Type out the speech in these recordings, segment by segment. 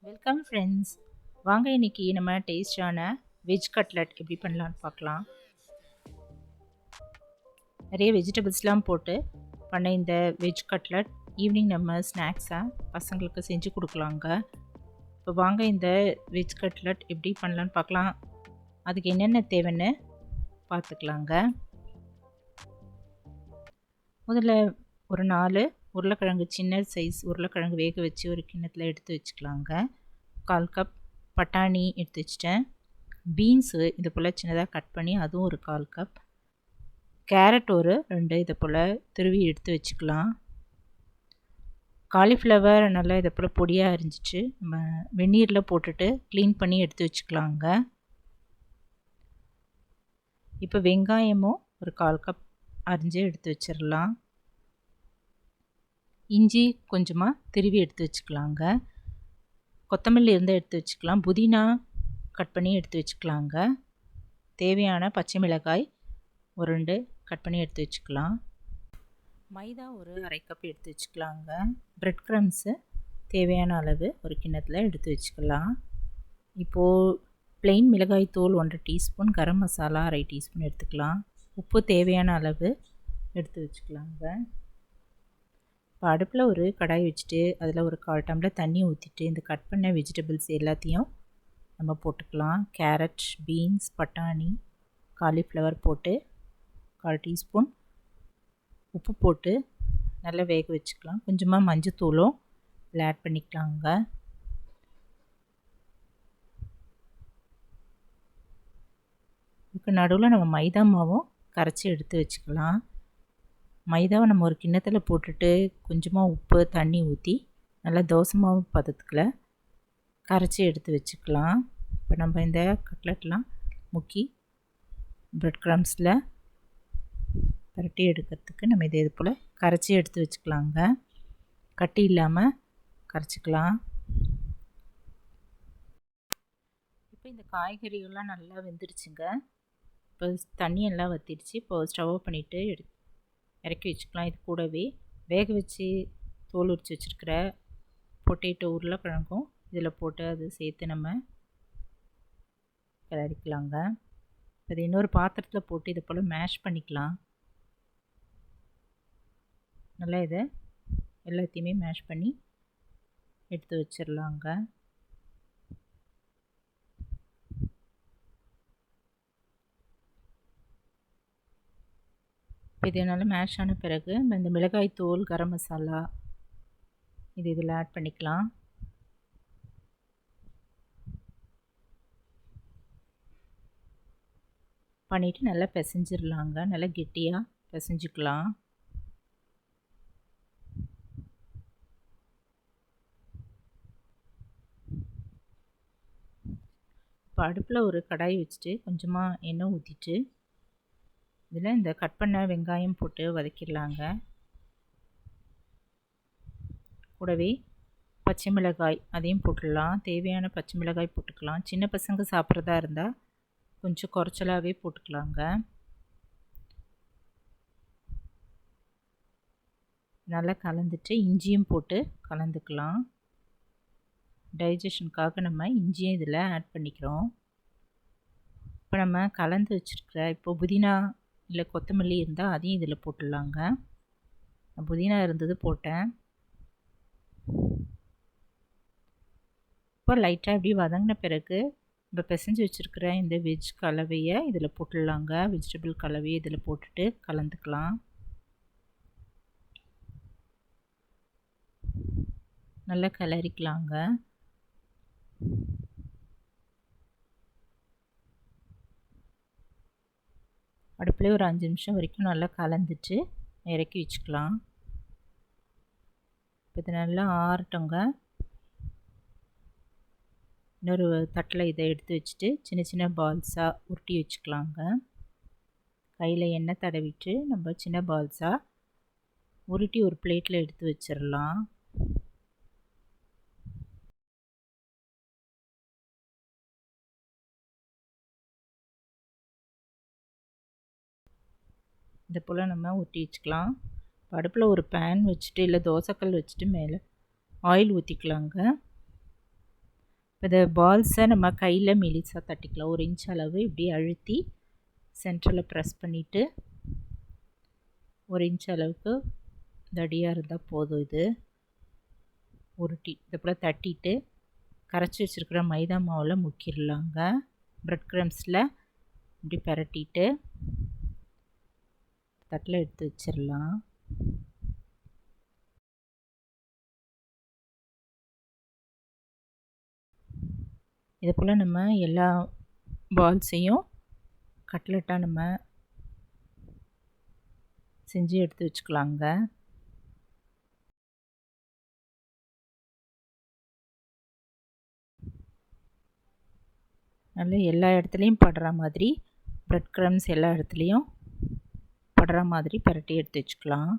Welcome friends. வாங்க இன்னைக்கு நம்ம டேஸ்டான வெஜ் கட்லட் எப்படி பண்ணலான்னு பார்க்கலாம். நிறைய வெஜிடபிள்ஸ்லாம் போட்டு பண்ண இந்த வெஜ் கட்லட் ஈவினிங் நம்ம ஸ்நாக்ஸாக பசங்களுக்கு செஞ்சு கொடுக்கலாங்க. இப்போ வாங்க இந்த வெஜ் கட்லட் எப்படி பண்ணலான்னு பார்க்கலாம். அதுக்கு என்னென்ன தேவைன்னு பார்த்துக்கலாங்க. முதல்ல ஒரு 4 உருளைக்கிழங்கு, சின்ன சைஸ் உருளைக்கிழங்கு வேக வச்சு ஒரு கிண்ணத்தில் எடுத்து வச்சுக்கலாங்க. 1/4 கப் பட்டாணி எடுத்து வச்சிட்டேன். பீன்ஸு இது போல் சின்னதாக கட் பண்ணி அதுவும் ஒரு 1/4 கப். கேரட் ஒரு 2 இதை போல் துருவி எடுத்து வச்சுக்கலாம். காலிஃப்ளவர் நல்லா இதை போல் பொடியாக அரிஞ்சிச்சு நம்ம வெந்நீரில் போட்டுட்டு க்ளீன் பண்ணி எடுத்து வச்சுக்கலாங்க. இப்போ வெங்காயமும் ஒரு 1/4 கப் அரிஞ்சு எடுத்து வச்சிடலாம். இஞ்சி கொஞ்சமாக திருவி எடுத்து வச்சுக்கலாங்க. கொத்தமல்லி இருந்தால் எடுத்து வச்சுக்கலாம். புதினா கட் பண்ணி எடுத்து வச்சுக்கலாங்க. தேவையான பச்சை மிளகாய் ஒரு 2 கட் பண்ணி எடுத்து வச்சுக்கலாம். மைதா ஒரு 1/2 கப் எடுத்து வச்சுக்கலாங்க. பிரெட் க்ரம்ஸு தேவையான அளவு ஒரு கிண்ணத்தில் எடுத்து வச்சுக்கலாம். இப்போது ப்ளெயின் மிளகாய் தூள் 1 டீஸ்பூன், கரம் மசாலா 1/2 டீஸ்பூன் எடுத்துக்கலாம். உப்பு தேவையான அளவு எடுத்து வச்சுக்கலாங்க. இப்போ அடுப்பில் ஒரு கடாய் வச்சுட்டு அதில் ஒரு 1/4 டம்ளர் தண்ணி ஊற்றிட்டு இந்த கட் பண்ண வெஜிடபிள்ஸ் எல்லாத்தையும் நம்ம போட்டுக்கலாம். கேரட், பீன்ஸ், பட்டாணி, காலிஃப்ளவர் போட்டு 1/4 டீஸ்பூன் உப்பு போட்டு நல்லா வேக வச்சுக்கலாம். கொஞ்சமாக மஞ்சத்தூளும் இதில் ஆட் பண்ணிக்கலாங்க. இதுக்கு நடுவில் நம்ம மைதா மாவும் கரைச்சி எடுத்து வச்சுக்கலாம். மைதாவை நம்ம ஒரு கிண்ணத்தில் போட்டுட்டு கொஞ்சமாக உப்பு தண்ணி ஊற்றி நல்லா தோசை மாவு பதத்துக்குள்ள கரைச்சி எடுத்து வச்சுக்கலாம். இப்போ நம்ம இந்த கட்லெட்லாம் முக்கி பிரெட் க்ரம்ஸில் பரட்டி எடுக்கிறதுக்கு நம்ம இது போல் கரைச்சி எடுத்து வச்சுக்கலாங்க. கட்டி இல்லாமல் கரைச்சிக்கலாம். இப்போ இந்த காய்கறிகள்லாம் நல்லா வெந்துடுச்சுங்க. இப்போ தண்ணியெல்லாம் வற்றிடுச்சு. இப்போ ஸ்டவ் பண்ணிவிட்டு இறக்கி வச்சுக்கலாம். இது கூடவே வேக வச்சு தோல் உரித்து வச்சுருக்கிற பொட்டேட்டோ உருளைக்கிழங்கும் இதில் போட்டு அது சேர்த்து நம்ம கிளறிக்கலாங்க. அது இன்னொரு பாத்திரத்தில் போட்டு இதை போல் மேஷ் பண்ணிக்கலாம். நல்லா இதை எல்லாத்தையுமே மேஷ் பண்ணி எடுத்து வச்சிடலாங்க. இது நல்லா மேஷ் ஆன பிறகு இந்த மிளகாய் தூள், கரம் மசாலா இது இதில் ஆட் பண்ணிக்கலாம். பண்ணிவிட்டு நல்லா பிசைஞ்சிடலாங்க. நல்லா கெட்டியாக பிசைஞ்சிக்கலாம். இப்போ அடுப்பில் ஒரு கடாய் வச்சுட்டு கொஞ்சமாக எண்ணெய் ஊற்றிட்டு இதில் இந்த கட் பண்ண வெங்காயம் போட்டு வதக்கிடலாங்க. கூடவே பச்சை மிளகாய் அதையும் போட்டுடலாம். தேவையான பச்சை மிளகாய் போட்டுக்கலாம். சின்ன பசங்க சாப்பிட்றதா இருந்தால் கொஞ்சம் குறைச்சலாகவே போட்டுக்கலாங்க. நல்லா கலந்துட்டு இஞ்சியும் போட்டு கலந்துக்கலாம். டைஜஷனுக்காக நம்ம இஞ்சியும் இதில் ஆட் பண்ணிக்கிறோம். இப்போ நம்ம கலந்து வச்சுருக்கிற இப்போ புதினா இல்லை கொத்தமல்லி இருந்தால் அதையும் இதில் போட்டுடலாங்க. புதினா இருந்தது போட்டேன். இப்போ லைட்டாக இப்படி வதங்கின பிறகு இப்போ பிசைஞ்சு வச்சுருக்கிற இந்த வெஜ் கலவையை இதில் போட்டுடலாங்க. வெஜிடபிள் கலவையை இதில் போட்டுட்டு கலந்துக்கலாம். நல்லா கிளறிக்கலாங்க. அடுப்புலேயே ஒரு 5 நிமிஷம் வரைக்கும் நல்லா கலந்துட்டு இறக்கி வச்சுக்கலாம். இப்போ இது நல்லா ஆறட்டுங்க. இன்னொரு தட்டில் இதை எடுத்து வச்சுட்டு சின்ன சின்ன பால்ஸாக உருட்டி வச்சுக்கலாங்க. கையில் எண்ணெய் தடவிட்டு நம்ம சின்ன பால்ஸாக உருட்டி ஒரு பிளேட்டில் எடுத்து வச்சிடலாம். இதை போல் நம்ம ஊற்றி வச்சுக்கலாம். அடுப்பில் ஒரு பேன் வச்சுட்டு இல்லை தோசைக்கல் வச்சுட்டு மேலே ஆயில் ஊற்றிக்கலாங்க. இந்த பால்ஸை நம்ம கையில் மெலிசாக தட்டிக்கலாம். 1 இன்ச் அளவு இப்படி அழுத்தி சென்டரில் ப்ரெஸ் பண்ணிவிட்டு 1 இன்ச் அளவுக்கு தடியாக இருந்தால் போதும். இது உருட்டி இதை போல் தட்டிட்டு கரைச்சி வச்சுருக்கிற மைதா மாவில் முக்கிடலாங்க. ப்ரெட் க்ரம்ஸில் இப்படி பரட்டிட்டு தட்டில் எடுத்து வச்சிடலாம். இதை போல் நம்ம எல்லா பால்ஸையும் கட்லெட்டாக நம்ம செஞ்சு எடுத்து வச்சுக்கலாங்க. நல்லா எல்லா இடத்துலையும் படுற மாதிரி ப்ரெட் க்ரம்ஸ் எல்லா இடத்துலையும் படுற மாதிரி பரட்டி எடுத்து வச்சுக்கலாம்.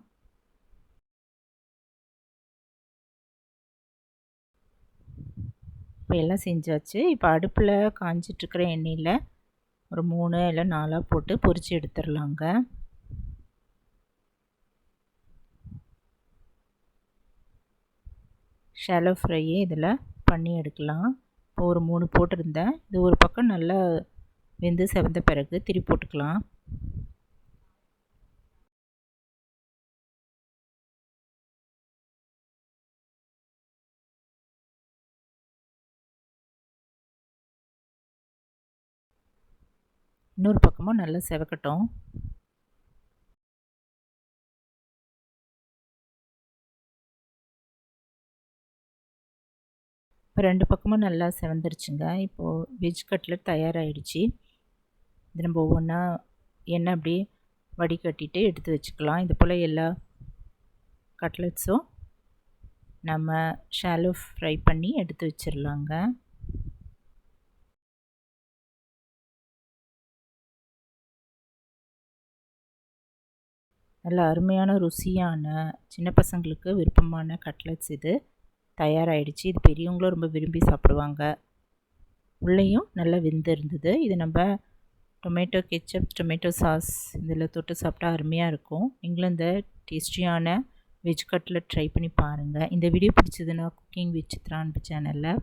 இப்போ எல்லாம் செஞ்சாச்சு. இப்போ அடுப்பில் காஞ்சிட்ருக்கிற எண்ணெயில் ஒரு 3 இல்லை 4 போட்டு பொரித்து எடுத்துடலாங்க. ஷாலோ ஃப்ரையே இதில் பண்ணி எடுக்கலாம். இப்போ ஒரு 3 போட்டிருந்தேன். இது ஒரு பக்கம் நல்லா வெந்து செவந்த பிறகு திருப்பி போட்டுக்கலாம். இன்னொரு பக்கமும் நல்லா செவக்கட்டும். இப்போ 2 பக்கமும் நல்லா செவந்துருச்சுங்க. இப்போது வெஜ் கட்லெட் தயாராகிடுச்சு. இது நம்ம ஒவ்வொன்றா எண்ணெய் அப்படியே வடிகட்டிட்டு எடுத்து வச்சுக்கலாம். இது போல் எல்லா கட்லெட்ஸும் நம்ம ஷாலோ ஃப்ரை பண்ணி எடுத்து வச்சிடலாங்க. நல்ல அருமையான ருசியான சின்ன பசங்களுக்கு விருப்பமான கட்லெட்ஸ் இது தயாராகிடுச்சு. இது பெரியவங்களும் ரொம்ப விரும்பி சாப்பிடுவாங்க. உள்ளேயும் நல்லா வெந்து இருந்தது. இது நம்ம டொமேட்டோ கெச்சப், டொமேட்டோ சாஸ் இதில் தொட்டு சாப்பிட்டா அருமையாக இருக்கும். நீங்களும் இந்த டேஸ்டியான வெஜ் கட்லெட் ட்ரை பண்ணி பாருங்கள். இந்த வீடியோ பிடிச்சதுன்னா குக்கிங் வித் சித்ரா அன்பு சேனலில்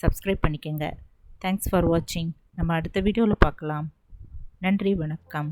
சப்ஸ்கிரைப் பண்ணிக்கோங்க. தேங்க்ஸ் ஃபார் வாட்சிங். நம்ம அடுத்த வீடியோவில் பார்க்கலாம். நன்றி, வணக்கம்.